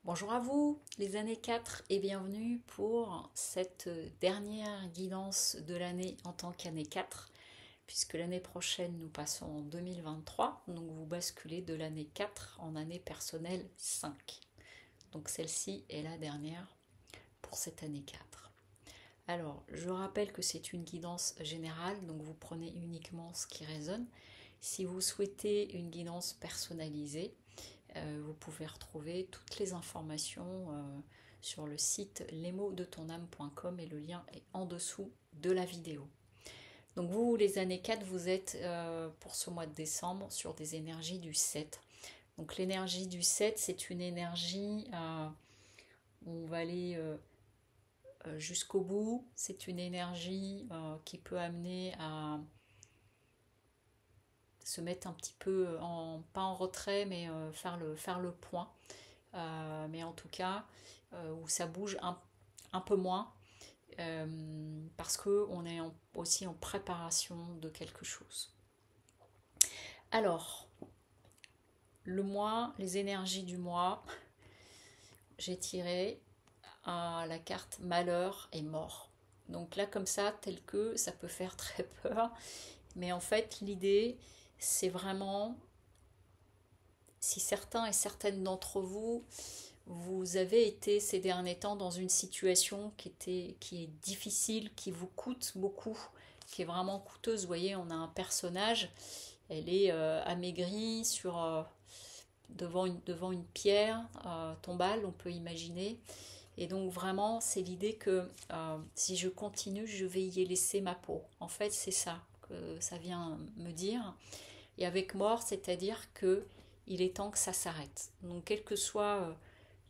Bonjour à vous, les années 4 et bienvenue pour cette dernière guidance de l'année en tant qu'année 4, puisque l'année prochaine nous passons en 2023, donc vous basculez de l'année 4 en année personnelle 5. Donc celle-ci est la dernière pour cette année 4. Alors, je rappelle que c'est une guidance générale, donc vous prenez uniquement ce qui résonne. Si vous souhaitez une guidance personnalisée, vous pouvez retrouver toutes les informations sur le site lesmotsdetonâme.com et le lien est en dessous de la vidéo. Donc vous, les années 4, vous êtes pour ce mois de décembre sur des énergies du 7. Donc l'énergie du 7, c'est une énergie où on va aller jusqu'au bout. C'est une énergie qui peut amener à se mettre un petit peu pas en retrait, mais faire le point. Mais en tout cas, où ça bouge un peu moins, parce qu'on est aussi en préparation de quelque chose. Alors, le mois, les énergies du mois, j'ai tiré la carte malheur et mort. Donc là, comme ça, tel que ça peut faire très peur, mais en fait, l'idée, c'est vraiment, si certains et certaines d'entre vous, vous avez été ces derniers temps dans une situation qui est difficile, qui vous coûte beaucoup, qui est vraiment coûteuse. Vous voyez, on a un personnage, elle est amaigrie devant une pierre tombale, on peut imaginer. Et donc vraiment, c'est l'idée que si je continue, je vais y laisser ma peau. En fait, c'est ça que ça vient me dire. Et avec mort, c'est-à-dire que il est temps que ça s'arrête. Donc, quelle que soit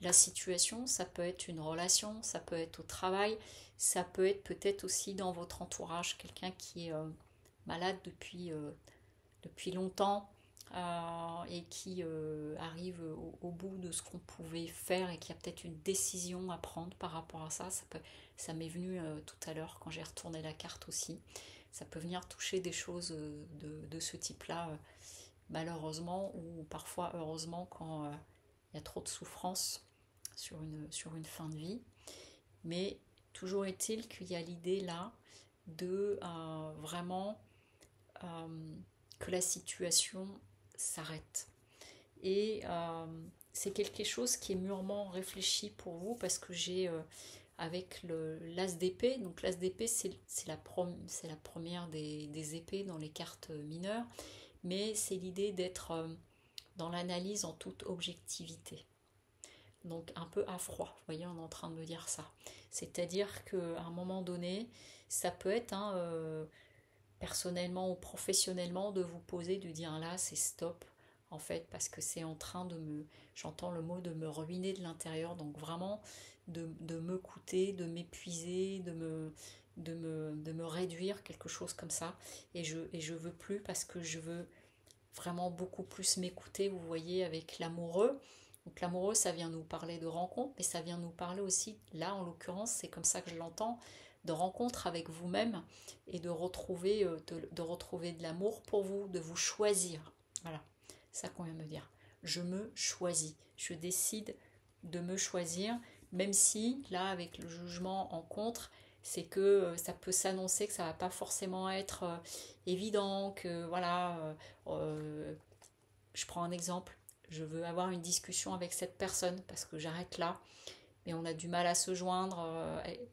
la situation, ça peut être une relation, ça peut être au travail, ça peut être peut-être aussi dans votre entourage, quelqu'un qui est malade depuis longtemps et qui arrive au bout de ce qu'on pouvait faire et qui a peut-être une décision à prendre par rapport à ça. Ça m'est venu tout à l'heure quand j'ai retourné la carte aussi. Ça peut venir toucher des choses de ce type-là, malheureusement, ou parfois heureusement quand il y a trop de souffrance sur une fin de vie. Mais toujours est-il qu'il y a l'idée là de vraiment que la situation s'arrête. Et c'est quelque chose qui est mûrement réfléchi pour vous parce que j'ai avec l'as d'épée, donc l'as d'épée c'est la première des épées dans les cartes mineures, mais c'est l'idée d'être dans l'analyse en toute objectivité. Donc un peu à froid, vous voyez, on est en train de me dire ça. C'est-à-dire qu'à un moment donné, ça peut être personnellement ou professionnellement de vous poser, de dire là c'est stop en fait parce que c'est en train j'entends le mot de me ruiner de l'intérieur, donc vraiment de me coûter, de m'épuiser, de me réduire, quelque chose comme ça. Et je veux plus parce que je veux vraiment beaucoup plus m'écouter, vous voyez, avec l'amoureux. Donc l'amoureux, ça vient nous parler de rencontre, mais ça vient nous parler aussi, là en l'occurrence, c'est comme ça que je l'entends, de rencontre avec vous-même et de retrouver de l'amour pour vous, de vous choisir. Voilà, c'est ça qu'on vient de me dire. Je me choisis, je décide de me choisir, même si là, avec le jugement en contre, c'est que ça peut s'annoncer que ça va pas forcément être évident, que voilà, je prends un exemple, je veux avoir une discussion avec cette personne parce que j'arrête là, mais on a du mal à se joindre,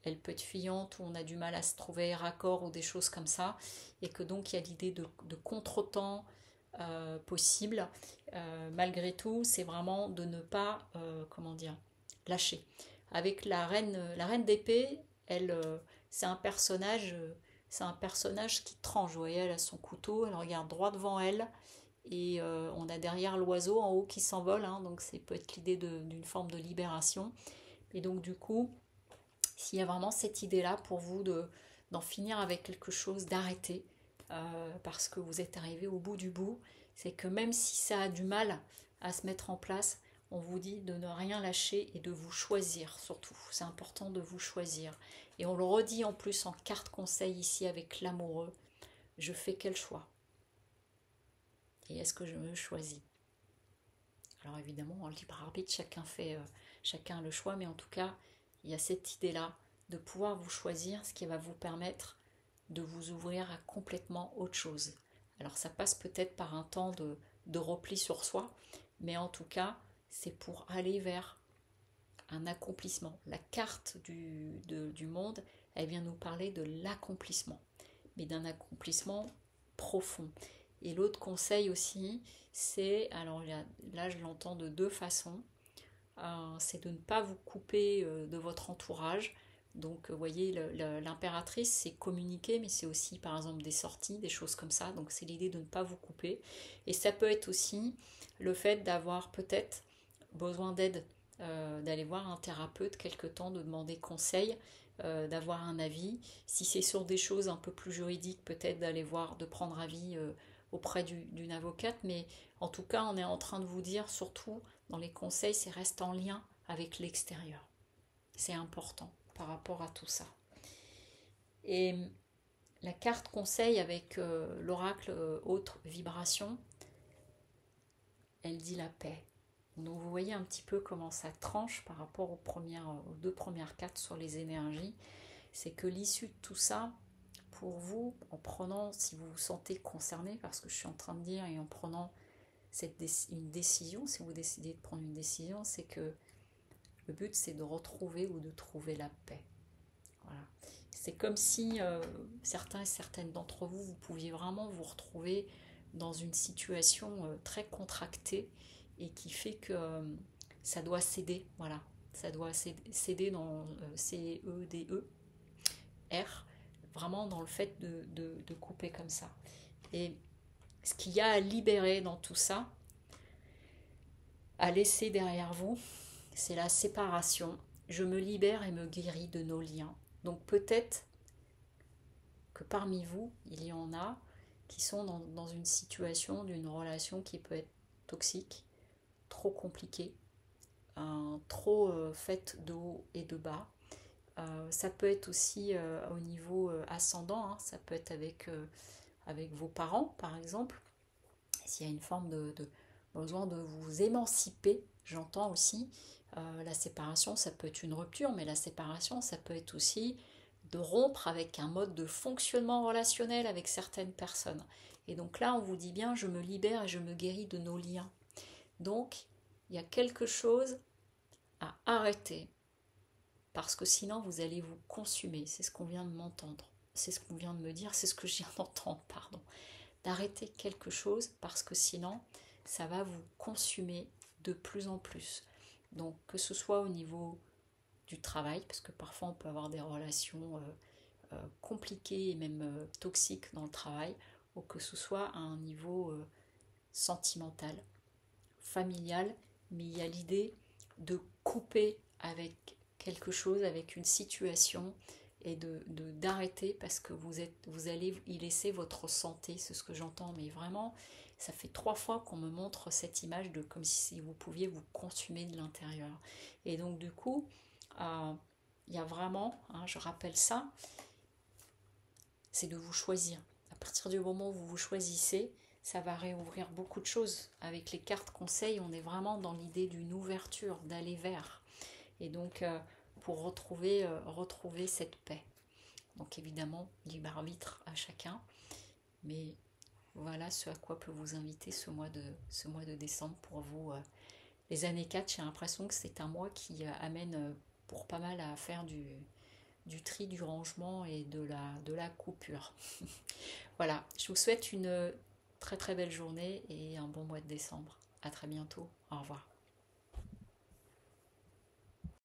elle peut être fuyante ou on a du mal à se trouver raccord ou des choses comme ça, et que donc il y a l'idée de contretemps possible. Malgré tout, c'est vraiment de ne pas, comment dire, lâcher. Avec la reine d'épée, elle, c'est un personnage qui tranche. Vous voyez, elle a son couteau, elle regarde droit devant elle, et on a derrière l'oiseau en haut qui s'envole, hein, donc c'est peut être l'idée d'une forme de libération. Et donc du coup, s'il y a vraiment cette idée-là pour vous d'en finir avec quelque chose, d'arrêter, parce que vous êtes arrivé au bout du bout, c'est que même si ça a du mal à se mettre en place, on vous dit de ne rien lâcher et de vous choisir surtout. C'est important de vous choisir. Et on le redit en plus en carte conseil ici avec l'amoureux. Je fais quel choix? Et est-ce que je me choisis? Alors évidemment, en libre arbitre, chacun a le choix, mais en tout cas, il y a cette idée-là de pouvoir vous choisir ce qui va vous permettre de vous ouvrir à complètement autre chose. Alors ça passe peut-être par un temps de repli sur soi, mais en tout cas, c'est pour aller vers un accomplissement. La carte du monde, elle vient nous parler de l'accomplissement, mais d'un accomplissement profond. Et l'autre conseil aussi, c'est, alors là je l'entends de deux façons, c'est de ne pas vous couper de votre entourage. Donc, vous voyez, l'impératrice, c'est communiquer, mais c'est aussi, par exemple, des sorties, des choses comme ça. Donc, c'est l'idée de ne pas vous couper. Et ça peut être aussi le fait d'avoir peut-être besoin d'aide, d'aller voir un thérapeute quelque temps, de demander conseil, d'avoir un avis. Si c'est sur des choses un peu plus juridiques, peut-être d'aller voir, de prendre avis auprès d'une avocate. Mais en tout cas, on est en train de vous dire, surtout dans les conseils, c'est reste en lien avec l'extérieur. C'est important par rapport à tout ça. Et la carte conseil avec l'oracle haute vibration, elle dit la paix. Donc vous voyez un petit peu comment ça tranche par rapport aux deux premières cartes sur les énergies. C'est que l'issue de tout ça, pour vous, en prenant, si vous vous sentez concerné, parce que je suis en train de dire, et en prenant une décision, si vous décidez de prendre une décision, c'est que le but c'est de retrouver ou de trouver la paix. Voilà. C'est comme si certains et certaines d'entre vous, vous pouviez vraiment vous retrouver dans une situation très contractée et qui fait que ça doit céder. Voilà. Ça doit céder dans C-E-D-E, R, vraiment dans le fait de couper comme ça. Et ce qu'il y a à libérer dans tout ça, à laisser derrière vous, c'est la séparation. Je me libère et me guéris de nos liens. Donc peut-être que parmi vous, il y en a qui sont dans une situation d'une relation qui peut être toxique, trop compliquée, trop faite de haut et de bas. Ça peut être aussi au niveau ascendant, hein, ça peut être avec vos parents par exemple. S'il y a une forme de besoin de vous émanciper, j'entends aussi. La séparation, ça peut être une rupture, mais la séparation, ça peut être aussi de rompre avec un mode de fonctionnement relationnel avec certaines personnes. Et donc là, on vous dit bien, je me libère et je me guéris de nos liens. Donc, il y a quelque chose à arrêter, parce que sinon, vous allez vous consumer. C'est ce qu'on vient de m'entendre. C'est ce qu'on vient de me dire, c'est ce que je viens d'entendre, pardon. D'arrêter quelque chose, parce que sinon, ça va vous consumer de plus en plus. Donc, que ce soit au niveau du travail, parce que parfois on peut avoir des relations compliquées et même toxiques dans le travail, ou que ce soit à un niveau sentimental, familial, mais il y a l'idée de couper avec quelque chose, avec une situation, et d'arrêter parce que vous allez y laisser votre santé, c'est ce que j'entends, mais vraiment, ça fait 3 fois qu'on me montre cette image de comme si vous pouviez vous consumer de l'intérieur. Et donc du coup, il y a vraiment, hein, je rappelle ça, c'est de vous choisir. À partir du moment où vous vous choisissez, ça va réouvrir beaucoup de choses. Avec les cartes conseils, on est vraiment dans l'idée d'une ouverture, d'aller vers. Et donc, pour retrouver cette paix. Donc évidemment, libre arbitre à chacun. Mais voilà ce à quoi peut vous inviter ce mois de décembre pour vous. Les années 4, j'ai l'impression que c'est un mois qui amène pour pas mal à faire du tri, du rangement et de la coupure. Voilà, je vous souhaite une très très belle journée et un bon mois de décembre. À très bientôt. Au revoir.